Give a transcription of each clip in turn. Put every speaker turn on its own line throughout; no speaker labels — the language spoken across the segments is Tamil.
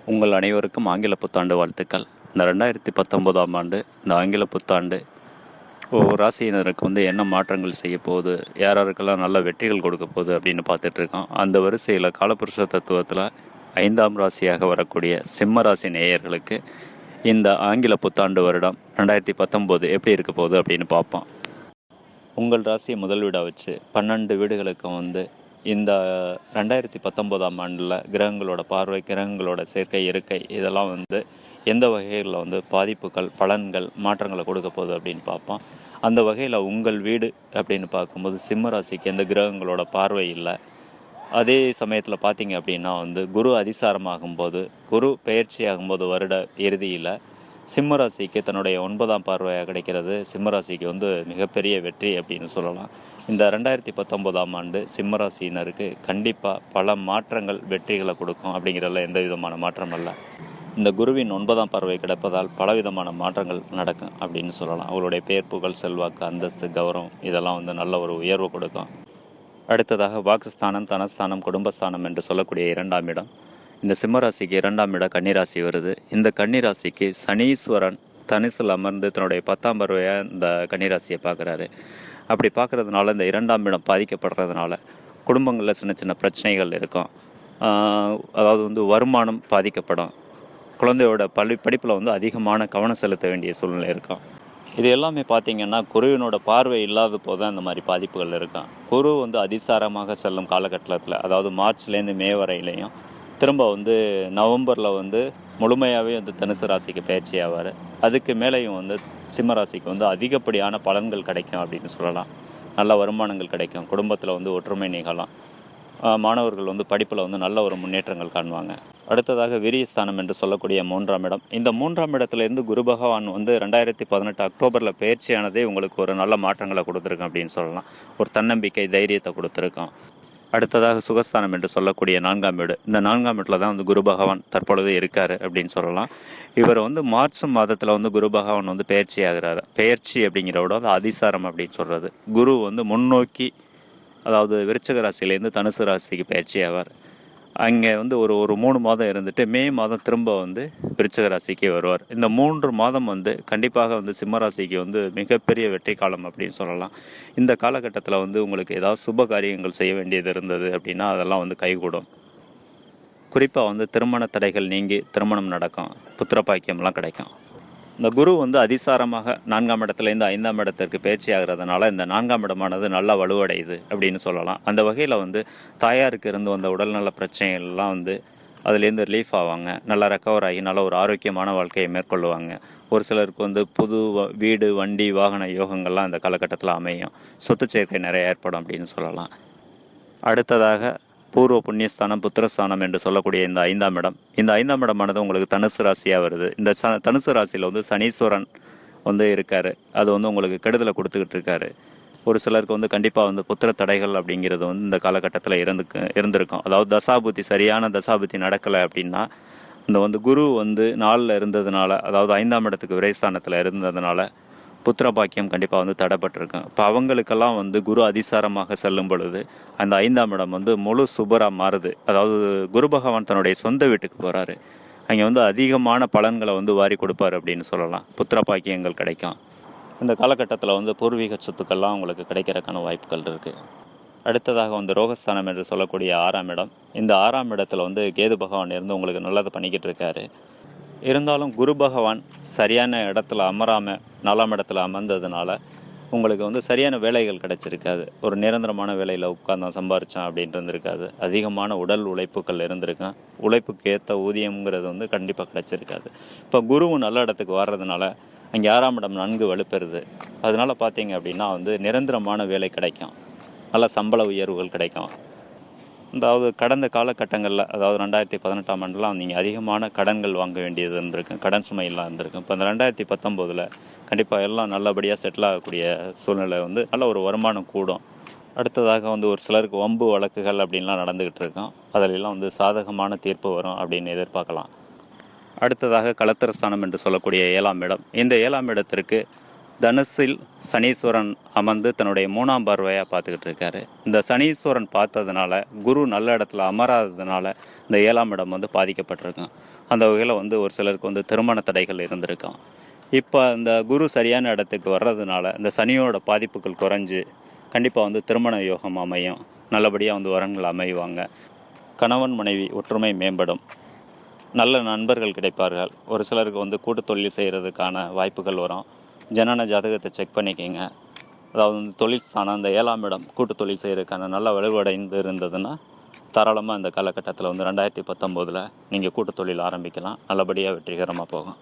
உங்கள் அனைவருக்கும் ஆங்கில புத்தாண்டு வாழ்த்துக்கள். இந்த 2019ஆம் ஆண்டு இந்த ஆங்கில புத்தாண்டு ஒவ்வொரு ராசியினருக்கு என்ன மாற்றங்கள் செய்ய போகுது, யாராருக்கெல்லாம் நல்ல வெற்றிகள் கொடுக்க போகுது அப்படின்னு பார்த்துட்ருக்கோம். அந்த வரிசையில் காலபுருஷ தத்துவத்தில் 5ஆம் ராசியாக வரக்கூடிய சிம்ம ராசி நேயர்களுக்கு இந்த ஆங்கில புத்தாண்டு வருடம் 2019 எப்படி இருக்க போகுது அப்படின்னு பார்ப்போம். உங்கள் ராசியை முதல் வீடாக வச்சு 12 வீடுகளுக்கு இந்த 2019ஆம் ஆண்டில் கிரகங்களோட பார்வை, கிரகங்களோட சேர்க்கை, இருக்கை இதெல்லாம் எந்த வகைகளில் பாதிப்புகள், பலன்கள், மாற்றங்களை கொடுக்க போகுது அப்படின்னு பார்ப்போம். அந்த வகையில் உங்கள் வீடு அப்படின்னு பார்க்கும்போது சிம்ம ராசிக்கு எந்த கிரகங்களோட பார்வை இல்லை. அதே சமயத்தில் பார்த்தீங்க அப்படின்னா குரு அதிசாரமாகும்போது, குரு பெயர்ச்சி ஆகும்போது வருட இறுதியில் சிம்மராசிக்கு தன்னுடைய 9ஆம் பார்வையாக கிடைக்கிறது. சிம்மராசிக்கு மிகப்பெரிய வெற்றி அப்படின்னு சொல்லலாம். இந்த 2019ஆம் ஆண்டு சிம்மராசியினருக்கு கண்டிப்பாக பல மாற்றங்கள், வெற்றிகளை கொடுக்கும் அப்படிங்கிறதுல எந்த விதமான மாற்றம் இல்லை. இந்த குருவின் 9ஆம் பார்வை கிடைப்பதால் பலவிதமான மாற்றங்கள் நடக்கும் அப்படின்னு சொல்லலாம். அவருடைய பெயர், புகழ், செல்வாக்கு, அந்தஸ்து, கௌரவம் இதெல்லாம் நல்ல ஒரு உயர்வு கொடுக்கும். அடுத்ததாக வாக்குஸ்தானம், தனஸ்தானம், குடும்பஸ்தானம் என்று சொல்லக்கூடிய 2ஆம் இடம். இந்த சிம்மராசிக்கு 2ஆம் இடம் கன்னிராசி வருது. இந்த கன்னிராசிக்கு சனீஸ்வரன் தனுசில் அமர்ந்து தன்னுடைய 10ஆம் பார்வையாக இந்த கன்னிராசியை பார்க்குறாரு. அப்படி பார்க்குறதுனால இந்த 2ஆம் இடம் பாதிக்கப்படுறதுனால குடும்பங்களில் சின்ன சின்ன பிரச்சனைகள் இருக்கும். அதாவது வருமானம் பாதிக்கப்படும். குழந்தையோட படிப்பில் அதிகமான கவனம் செலுத்த வேண்டிய சூழ்நிலை இருக்கும். இது எல்லாமே பார்த்திங்கன்னா குருவினோட பார்வை இல்லாத போது அந்த மாதிரி பாதிப்புகள் இருக்கும். குரு அதிசாரமாக செல்லும் காலகட்டத்தில், அதாவது மார்ச்லேருந்து மே வரையிலையும், திரும்ப நவம்பரில் முழுமையாகவே தனுசு ராசிக்கு பயிற்சி ஆவார். அதுக்கு மேலேயும் சிம்ம ராசிக்கு அதிகப்படியான பலன்கள் கிடைக்கும் அப்படின்னு சொல்லலாம். நல்ல வருமானங்கள் கிடைக்கும். குடும்பத்தில் ஒற்றுமை நிகழும். மாணவர்கள் படிப்பில் நல்ல ஒரு முன்னேற்றங்கள் காணுவாங்க. அடுத்ததாக விரியஸ்தானம் என்று சொல்லக்கூடிய 3ஆம் இடம். இந்த 3ஆம் இடத்துலேருந்து குரு பகவான் 2018 அக்டோபரில் பயிற்சியானதே உங்களுக்கு ஒரு நல்ல மாற்றங்களை கொடுத்துருக்கோம் அப்படின்னு சொல்லலாம். ஒரு தன்னம்பிக்கை, தைரியத்தை கொடுத்துருக்கோம். அடுத்ததாக சுகஸ்தானம் என்று சொல்லக்கூடிய 4ஆம் வீடு. இந்த 4ஆம் வீட்டில் தான் குரு பகவான் தற்பொழுது இருக்கார் அப்படின்னு சொல்லலாம். இவர் மார்ச் மாதத்தில் குரு பகவான் பயிற்சி ஆகிறாரு. பயிற்சி அப்படிங்கிறவோட அதிசாரம் அப்படின்னு சொல்கிறது. குரு முன்னோக்கி, அதாவது விருச்சிக ராசியிலேருந்து தனுசு ராசிக்கு பயிற்சி ஆவார். அங்கே ஒரு 3 மாதம் இருந்துட்டு மே மாதம் திரும்ப விருச்சிக ராசிக்கு வருவார். இந்த 3 மாதம் கண்டிப்பாக சிம்ம ராசிக்கு மிகப்பெரிய வெற்றி காலம் அப்படின்னு சொல்லலாம். இந்த காலகட்டத்தில் உங்களுக்கு ஏதாவது சுப காரியங்கள் செய்ய வேண்டியது இருந்தது அப்படின்னா அதெல்லாம் கைகூடும். குறிப்பாக திருமண தடைகள் நீங்கி திருமணம் நடக்கும். புத்திர பாக்கியம்லாம் கிடைக்கும். இந்த குரு அதிசாரமாக 4ஆம் இடத்துலேருந்து 5ஆம் இடத்திற்கு பயிற்சி ஆகிறதுனால இந்த 4ஆம் இடமானது நல்லா வலுவடையுது அப்படின்னு சொல்லலாம். அந்த வகையில் தாயாருக்கு இருந்து வந்த உடல்நல பிரச்சனைகள்லாம் அதுலேருந்து ரிலீஃப் ஆவாங்க. நல்லா ரெக்கவர் ஆகி நல்ல ஒரு ஆரோக்கியமான வாழ்க்கையை மேற்கொள்ளுவாங்க. ஒரு சிலருக்கு புது வீடு, வண்டி, வாகன யோகங்கள்லாம் இந்த காலகட்டத்தில் அமையும். சொத்து சேர்க்கை நிறைய ஏற்படும் அப்படின்னு சொல்லலாம். அடுத்ததாக பூர்வ புண்ணியஸ்தானம், புத்திரஸ்தானம் என்று சொல்லக்கூடிய இந்த 5ஆம் இடம். இந்த 5ஆம் இடமானது உங்களுக்கு தனுசு ராசியாக வருது. இந்த தனுசு ராசியில் சனீஸ்வரன் இருக்கார். அது உங்களுக்கு கெடுதலை கொடுத்துக்கிட்டு இருக்காரு. ஒரு சிலருக்கு கண்டிப்பாக புத்திர தடைகள் அப்படிங்கிறது இந்த காலகட்டத்தில் இருந்திருக்கும். அதாவது தசாபுத்தி, சரியான தசாபுத்தி நடக்கலை அப்படின்னா இந்த குரு 4ல் இருந்ததுனால, அதாவது 5ஆம் இடத்துக்கு விரைஸ்தானத்தில் இருந்ததுனால புத்திர பாக்கியம் கண்டிப்பாக தடைப்பட்டிருக்கும். இப்போ அவங்களுக்கெல்லாம் குரு அதிசாரமாக செல்லும் பொழுது அந்த 5ஆம் இடம் முழு சுபராக மாறுது. அதாவது குரு பகவான் தன்னுடைய சொந்த வீட்டுக்கு போகிறாரு. அங்கே அதிகமான பலன்களை வாரி கொடுப்பார் அப்படின்னு சொல்லலாம். புத்திர பாக்கியங்கள் கிடைக்கும். இந்த காலகட்டத்தில் பூர்வீக சொத்துக்கள்லாம் உங்களுக்கு கிடைக்கிறதுக்கான வாய்ப்புகள் இருக்குது. அடுத்ததாக ரோகஸ்தானம் என்று சொல்லக்கூடிய 6ஆம் இடம். இந்த 6ஆம் இடத்துல கேது பகவான் இருந்து உங்களுக்கு நல்லது பண்ணிக்கிட்டு இருக்காரு. இருந்தாலும் குரு பகவான் சரியான இடத்துல அமராமல் 4ஆம் இடத்துல அமர்ந்ததுனால உங்களுக்கு சரியான வேலைகள் கிடச்சிருக்காது. ஒரு நிரந்தரமான வேலையில் உட்கார்ந்தான் சம்பாரித்தான் அப்படின்ட்டு இருந்திருக்காது. அதிகமான உடல் உழைப்புகள் இருந்திருக்கும். உழைப்புக்கு ஏற்ற ஊதியங்கிறது கண்டிப்பாக கிடச்சிருக்காது. இப்போ குருவும் நல்ல இடத்துக்கு வர்றதுனால அங்கே 6ஆம் இடம் நன்கு வலுப்பெறுது. அதனால் பார்த்தீங்க அப்படின்னா நிரந்தரமான வேலை கிடைக்கும். நல்ல சம்பள உயர்வுகள் கிடைக்கும். அதாவது கடந்த காலகட்டங்களில், அதாவது 2018ஆம் ஆண்டுலாம் நீங்கள் அதிகமான கடன்கள் வாங்க வேண்டியது இருந்திருக்கு. கடன் சுமையெல்லாம் இருந்திருக்கும். இப்போ இந்த 2019 கண்டிப்பாக எல்லாம் நல்லபடியாக செட்டில் ஆகக்கூடிய சூழ்நிலை நல்ல ஒரு வருமானம் கூடும். அடுத்ததாக ஒரு சிலருக்கு வம்பு வழக்குகள் அப்படின்லாம் நடந்துக்கிட்டு இருக்கும். அதிலெல்லாம் சாதகமான தீர்ப்பு வரும் அப்படின்னு எதிர்பார்க்கலாம். அடுத்ததாக கலத்திரஸ்தானம் என்று சொல்லக்கூடிய 7ஆம் இடம். இந்த 7ஆம் இடத்திற்கு தனுசில் சனீஸ்வரன் அமர்ந்து தன்னுடைய 3ஆம் பார்வையாக பார்த்துக்கிட்டு இருக்காரு. இந்த சனீஸ்வரன் பார்த்ததுனால குரு நல்ல இடத்துல அமராததுனால இந்த 7ஆம் இடம் வந்து பாதிக்கப்பட்டிருக்கும். அந்த வகையில் வந்து ஒரு சிலருக்கு வந்து திருமண தடைகள் இருந்திருக்கும். இப்போ இந்த குரு சரியான இடத்துக்கு வர்றதுனால இந்த சனியோட பாதிப்புகள் குறைஞ்சு கண்டிப்பாக வந்து திருமண யோகம் அமையும். நல்லபடியாக வந்து வரங்கள் அமைவாங்க. கணவன் மனைவி ஒற்றுமை மேம்படும். நல்ல நண்பர்கள் கிடைப்பார்கள். ஒரு சிலருக்கு வந்து கூட்டு தொழில் செய்கிறதுக்கான வாய்ப்புகள் வரும். ஜனன ஜாதகத்தை செக் பண்ணிக்கிங்க. அதாவது வந்து தொழில் ஸ்தானம் இந்த 7ஆம் இடம் கூட்டு தொழில் செய்கிறதுக்கான நல்ல வலுவடைந்து இருந்ததுன்னா தாராளமாக இந்த காலகட்டத்தில் வந்து 2019 நீங்கள் கூட்டு தொழில் ஆரம்பிக்கலாம். நல்லபடியாக வெற்றிகரமாக போகும்.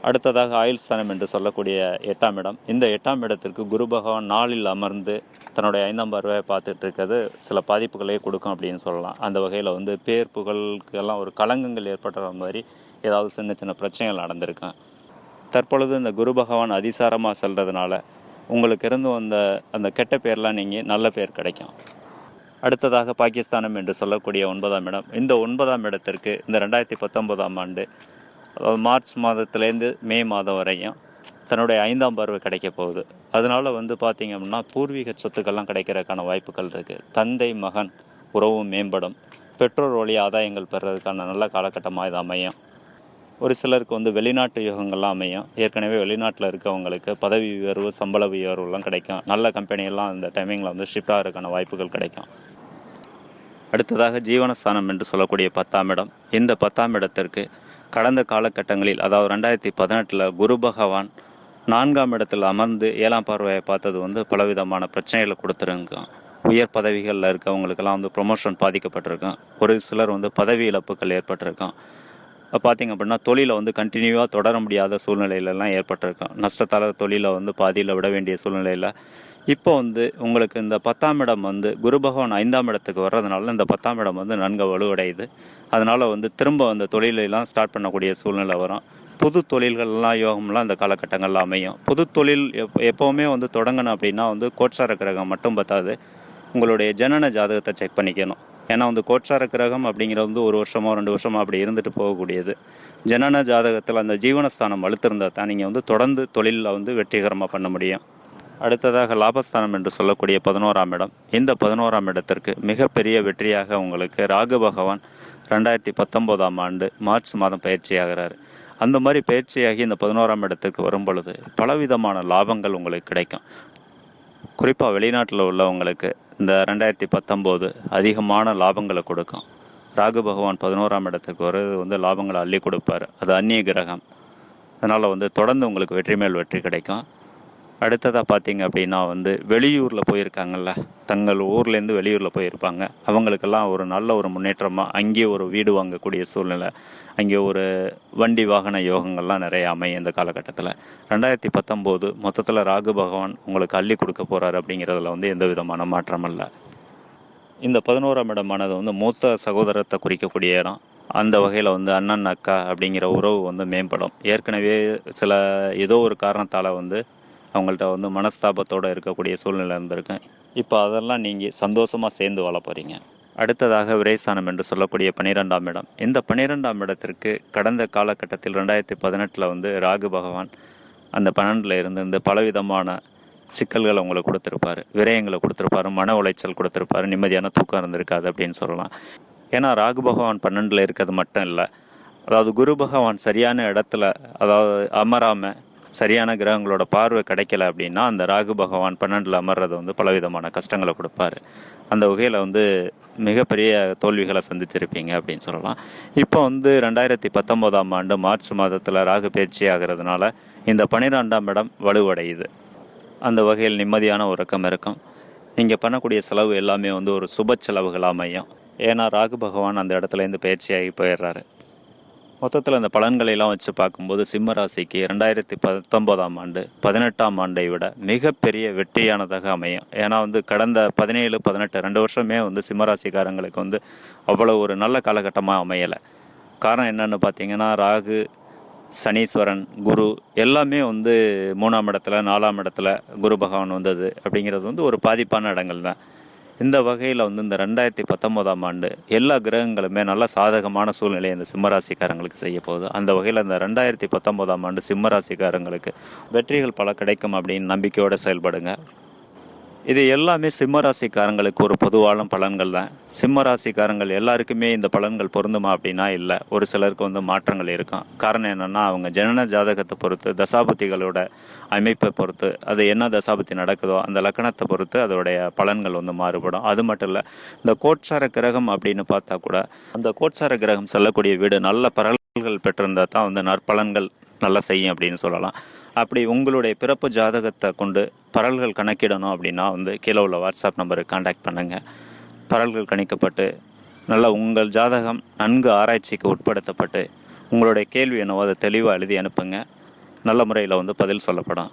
அடுத்ததாக ஆயுள் ஸ்தானம் என்று சொல்லக்கூடிய 8ஆம் இடம். இந்த 8ஆம் இடத்திற்கு குரு பகவான் நாளில் அமர்ந்து தன்னுடைய 5ஆம் பார்வையை பார்த்துட்டு இருக்கிறது சில பாதிப்புகளே கொடுக்கும் அப்படின்னு சொல்லலாம். அந்த வகையில் வந்து பேர் புகழுக்கெல்லாம் ஒரு களங்கங்கள் ஏற்படுற மாதிரி ஏதாவது சின்ன சின்ன பிரச்சனைகள் நடந்திருக்கும். தற்பொழுது இந்த குரு பகவான் அதிசாரமாக செல்றதுனால உங்களுக்கு இருந்து அந்த கெட்ட பேர்லாம் நீங்கள் நல்ல பேர் கிடைக்கும். அடுத்ததாக பாகிஸ்தானம் என்று சொல்லக்கூடிய 9ஆம் இடம். இந்த 9ஆம் இடத்திற்கு இந்த 2019ஆம் ஆண்டு அதாவது மார்ச் மாதத்துலேருந்து மே மாதம் வரையும் தன்னுடைய 5ஆம் பார்வை கிடைக்க போகுது. அதனால் வந்து பார்த்திங்க அப்படின்னா பூர்வீக சொத்துக்கள்லாம் கிடைக்கிறதுக்கான வாய்ப்புகள் இருக்குது. தந்தை மகன் உறவு மேம்படும். பெற்றோர் வழி ஆதாயங்கள் பெறுறதுக்கான நல்ல காலகட்டமாக இது அமையும். ஒரு சிலருக்கு வந்து வெளிநாட்டு யோகங்கள்லாம் அமையும். ஏற்கனவே வெளிநாட்டில் இருக்கவங்களுக்கு பதவி உயர்வு சம்பள உயர்வுலாம் கிடைக்கும். நல்ல கம்பெனியெல்லாம் இந்த டைமிங்கில் வந்து ஷிஃப்ட் ஆகிறதுக்கான வாய்ப்புகள் கிடைக்கும். அடுத்ததாக ஜீவனஸ்தானம் என்று சொல்லக்கூடிய 10ஆம் இடம். இந்த 10ஆம் இடத்திற்கு கடந்த காலகட்டங்களில் அதாவது 2018 குரு பகவான் 4ஆம் இடத்தில் அமர்ந்து 7ஆம் பார்வையை பார்த்தது வந்து பலவிதமான பிரச்சனைகளை கொடுத்துருங்க. உயர் பதவிகளில் இருக்கவங்களுக்கெல்லாம் வந்து ப்ரொமோஷன் பாதிக்கப்பட்டிருக்கும். ஒரு சிலர் வந்து பதவி இழப்புகள் ஏற்பட்டிருக்கும். பார்த்திங்க அப்படின்னா தொழிலை வந்து கண்டினியூவாக தொடர முடியாத சூழ்நிலையிலலாம் ஏற்பட்டிருக்கும். நஷ்டத்தால் தொழிலை வந்து பாதியில் விட வேண்டிய சூழ்நிலையில் இப்போ வந்து உங்களுக்கு இந்த 10ஆம் இடம் வந்து குரு பகவான் 5ஆம் இடத்துக்கு வர்றதுனால இந்த 10ஆம் இடம் வந்து நன்கு வலுவடையுது. அதனால் வந்து திரும்ப அந்த தொழிலெல்லாம் ஸ்டார்ட் பண்ணக்கூடிய சூழ்நிலை வரும். புது தொழில்கள்லாம் யோகம்லாம் இந்த காலகட்டங்களில் அமையும். புது தொழில் எப்போவுமே வந்து தொடங்கணும் அப்படின்னா வந்து கோட்சார கிரகம் மட்டும் பத்தாது, உங்களுடைய ஜனன ஜாதகத்தை செக் பண்ணிக்கணும். ஏன்னா வந்து கோட்சார கிரகம் அப்படிங்கிறது வந்து 1 வருஷமோ 2 வருஷமோ அப்படி இருந்துட்டு போகக்கூடியது. ஜனன ஜாதகத்தில் அந்த ஜீவனஸ்தானம் வலுத்திருந்தால் தான் நீங்கள் வந்து தொடர்ந்து தொழிலில் வந்து வெற்றிகரமாக பண்ண முடியும். அடுத்ததாக லாபஸ்தானம் என்று சொல்லக்கூடிய 11ஆம் இடம். இந்த 11ஆம் இடத்திற்கு மிகப்பெரிய வெற்றியாக உங்களுக்கு ராகு பகவான் 2019ஆம் ஆண்டு மார்ச் மாதம் பயிற்சியாகிறார். அந்த மாதிரி பயிற்சியாகி இந்த 11ஆம் இடத்திற்கு வரும் பொழுது பலவிதமான லாபங்கள் உங்களுக்கு கிடைக்கும். குறிப்பாக வெளிநாட்டில் உள்ளவங்களுக்கு இந்த 2019 அதிகமான லாபங்களை கொடுக்கும். ராகு பகவான் 11ஆம் இடத்துக்கு வர்றது வந்து லாபங்களை அள்ளி கொடுப்பார். அது அந்நிய கிரகம். அதனால் வந்து தொடர்ந்து உங்களுக்கு வெற்றி மேல் வெற்றி கிடைக்கும். அடுத்ததாக பார்த்தீங்க அப்படின்னா வந்து வெளியூரில் போயிருக்காங்கல்ல, தங்கள் ஊர்லேருந்து வெளியூரில் போயிருப்பாங்க, அவங்களுக்கெல்லாம் ஒரு நல்ல ஒரு முன்னேற்றமாக அங்கேயே ஒரு வீடு வாங்கக்கூடிய சூழ்நிலை, அங்கே ஒரு வண்டி வாகன யோகங்கள்லாம் நிறைய அமையும். இந்த காலகட்டத்தில் 2019 மொத்தத்தில் ராகு பகவான் உங்களுக்கு அள்ளி கொடுக்க போகிறார் அப்படிங்கிறதுல வந்து எந்த விதமான மாற்றம் இல்லை. இந்த 11ஆம் இடமானது வந்து மூத்த சகோதரத்தை குறிக்கக்கூடிய இடம். அந்த வகையில் வந்து அண்ணன் அக்கா அப்படிங்கிற உறவு வந்து மேம்படும். ஏற்கனவே சில ஏதோ ஒரு காரணத்தால் வந்து அவங்கள்ட்ட வந்து மனஸ்தாபத்தோடு இருக்கக்கூடிய சூழ்நிலை இருந்திருக்கும். இப்போ அதெல்லாம் நீங்கள் சந்தோஷமாக சேர்ந்து வாழ போகிறீங்க. அடுத்ததாக விரைஸ்தானம் என்று சொல்லக்கூடிய 12ஆம் இடம். இந்த 12ஆம் இடத்திற்கு கடந்த காலகட்டத்தில் 2018 வந்து ராகு பகவான் அந்த 12ல் இருந்து பலவிதமான சிக்கல்களை உங்களுக்கு கொடுத்துருப்பார், விரயங்களை கொடுத்துருப்பார், மன உளைச்சல் கொடுத்துருப்பார், நிம்மதியான தூக்கம் இருந்திருக்காது அப்படின்னு சொல்லலாம். ஏன்னா ராகு பகவான் 12ல் இருக்கிறது மட்டும் இல்லை, அதாவது குரு பகவான் சரியான இடத்துல அதாவது அமராமல் சரியான கிரகங்களோட பார்வை கிடைக்கல அப்படின்னா அந்த ராகு பகவான் 12ல் அமர்றது வந்து பலவிதமான கஷ்டங்களை கொடுப்பாரு. அந்த வகையில் வந்து மிகப்பெரிய தோல்விகளை சந்திச்சிருப்பீங்க அப்படின்னு சொல்லலாம். இப்போ வந்து 2019ஆம் ஆண்டு மார்ச் மாதத்தில் ராகு பயிற்சி ஆகிறதுனால இந்த 12ஆம் இடம் வலுவடையுது. அந்த வகையில் நிம்மதியான உறக்கம் இருக்கும். நீங்கள் பண்ணக்கூடிய செலவு எல்லாமே வந்து ஒரு சுப செலவுகள் அமையும். ஏன்னா ராகு பகவான் அந்த இடத்துலேருந்து பயிற்சியாகி போயிடுறாரு. மொத்தத்தில் இந்த பலன்களையெல்லாம் வச்சு பார்க்கும்போது சிம்ம ராசிக்கு 2019ஆம் ஆண்டு 18ஆம் ஆண்டை விட மிகப்பெரிய வெற்றியானதாக அமையும். ஏன்னா வந்து கடந்த 17, 18 2 வருஷமே வந்து சிம்மராசிக்காரங்களுக்கு வந்து அவ்வளோ ஒரு நல்ல காலகட்டமாக அமையலை. காரணம் என்னென்னு பார்த்தீங்கன்னா ராகு, சனீஸ்வரன், குரு எல்லாமே வந்து 3ஆம் இடத்துல 4ஆம் இடத்துல குரு பகவான் வந்தது அப்படிங்கிறது வந்து ஒரு பாதிப்பான இடங்கள் தான். இந்த வகையில் வந்து இந்த 2019ஆம் ஆண்டு எல்லா கிரகங்களுமே நல்ல சாதகமான சூழ்நிலையை இந்த சிம்மராசிக்காரங்களுக்கு செய்ய போகுது. அந்த வகையில் இந்த 2019ஆம் ஆண்டு சிம்மராசிக்காரங்களுக்கு வெற்றிகள் பல கிடைக்கும் அப்படின்னு நம்பிக்கையோடு செயல்படுங்க. இது எல்லாமே சிம்மராசிக்காரங்களுக்கு ஒரு பொதுவான பலன்கள் தான். சிம்மராசிக்காரங்கள் எல்லாருக்குமே இந்த பலன்கள் பொருந்துமா அப்படின்னா இல்லை. ஒரு சிலருக்கு வந்து மாற்றங்கள் இருக்கும். காரணம் என்னென்னா, அவங்க ஜனன ஜாதகத்தை பொறுத்து, தசாபுத்திகளோட அமைப்பை பொறுத்து, அது என்ன தசாபுத்தி நடக்குதோ அந்த லக்கணத்தை பொறுத்து அதோடைய பலன்கள் வந்து மாறுபடும். அது மட்டும் இல்லை, இந்த கோட்சார கிரகம் அப்படின்னு பார்த்தா கூட அந்த கோட்சார கிரகம் செல்லக்கூடிய வீடு நல்ல பலன்கள் பெற்றிருந்தால் தான் வந்து நற்பலன்கள் நல்லா செய்யும் அப்படின்னு சொல்லலாம். அப்படி உங்களுடைய பிறப்பு ஜாதகத்தை கொண்டு பரல்கள் கணக்கிடணும் அப்படின்னா வந்து கீழே உள்ள வாட்ஸ்அப் நம்பருக்கு கான்டாக்ட் பண்ணுங்கள். பரல்கள் கணிக்கப்பட்டு நல்லா உங்கள் ஜாதகம் நன்கு ஆராய்ச்சிக்கு உட்படுத்தப்பட்டு உங்களுடைய கேள்வி என்னவோ அதை தெளிவாக எழுதி அனுப்புங்க. நல்ல முறையில் வந்து பதில் சொல்லப்படும்.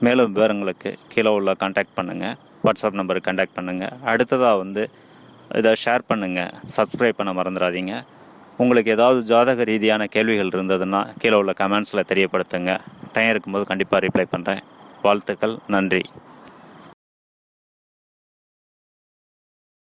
மேலும் விவரங்களுக்கு கீழே உள்ள கான்டாக்ட் பண்ணுங்கள், வாட்ஸ்அப் நம்பருக்கு கான்டாக்ட் பண்ணுங்கள். அடுத்ததாக வந்து இதை ஷேர் பண்ணுங்கள், சப்ஸ்கிரைப் பண்ண மறந்துடாதீங்க. உங்களுக்கு ஏதாவது ஜாதக ரீதியான கேள்விகள் இருந்ததுன்னா கீழே உள்ள கமெண்ட்ஸில் தெரியப்படுத்துங்க. டைம் இருக்கும்போது கண்டிப்பாக ரிப்ளை பண்ணுறேன். வாழ்த்துக்கள். நன்றி.